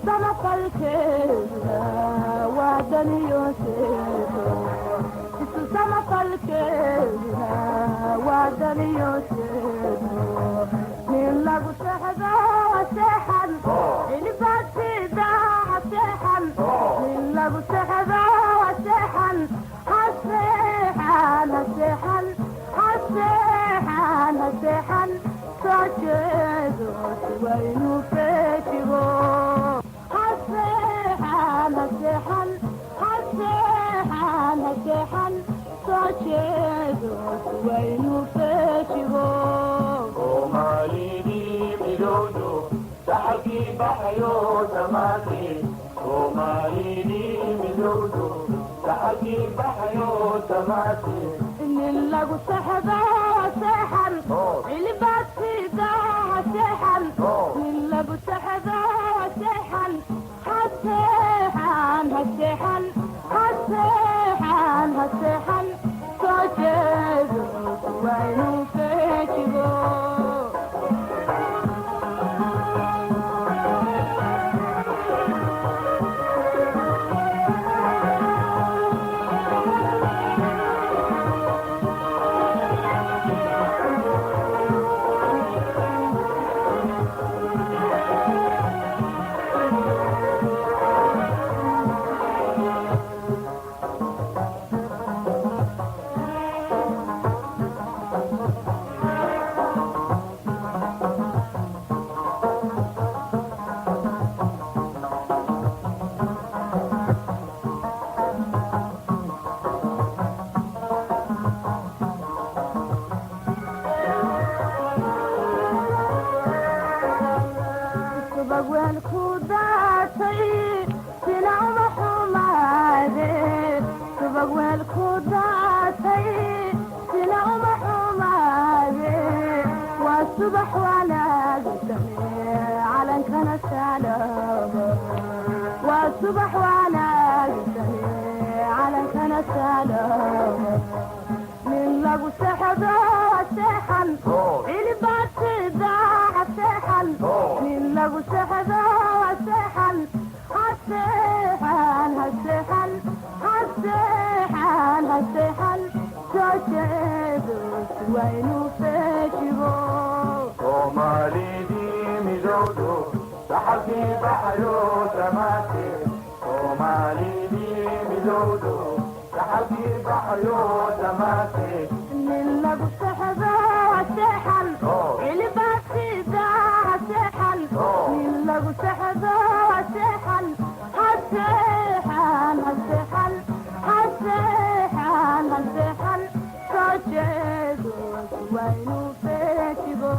sama falkeeda waadani yoseedo isu sama falkeeda waadani yoseedo min lagu sexdo seexan ilbaasida seexan min lagu sexdo seexan haseexan haseexan haseexan haseexan soo jeedo siwaynu feejigo haseexan haseexan haseexan haseexan soo jeedo siwaynu feejigo soomaalidii midowdo saxabkii baxayo samaatee soomaalidii midowdo saxabkii baxayo samaatee nin lagu sexdo seexan ilbaasida seexan nin lagu sexdo seexan haseexan haseexan haseexan haseexan soo jeedo waynu feejigo صبح وانا قدامي على كان السلام والصبح وانا قدامي على كان السلام من لقوا سحبه سحن اللي بات ضاع سحن من لقوا سحبه سحن هالسحن هالسحن هالسحن هالسحن سجد وينو فيجبو soomaalidii midowdo saxabkii baxayo samaatee soomaalidii midowdo saxabkii baxayo samaatee من لقوا سحبه سحن اللي باسيدا سحن من لقوا سحبه سحن هالسحن هالسحن هالسحن هالسحن سجد وينو فيجبو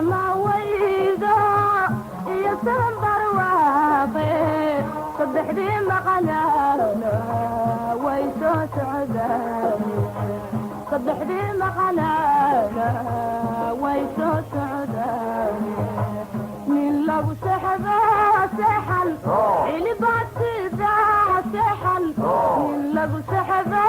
ما ويدا يسلم برواقي صبح لي مقنانا ويسو سعداني صبح لي مقنانا ويسو سعداني من لو سحبه سحن اللي بات ذا سحن من لو سحبه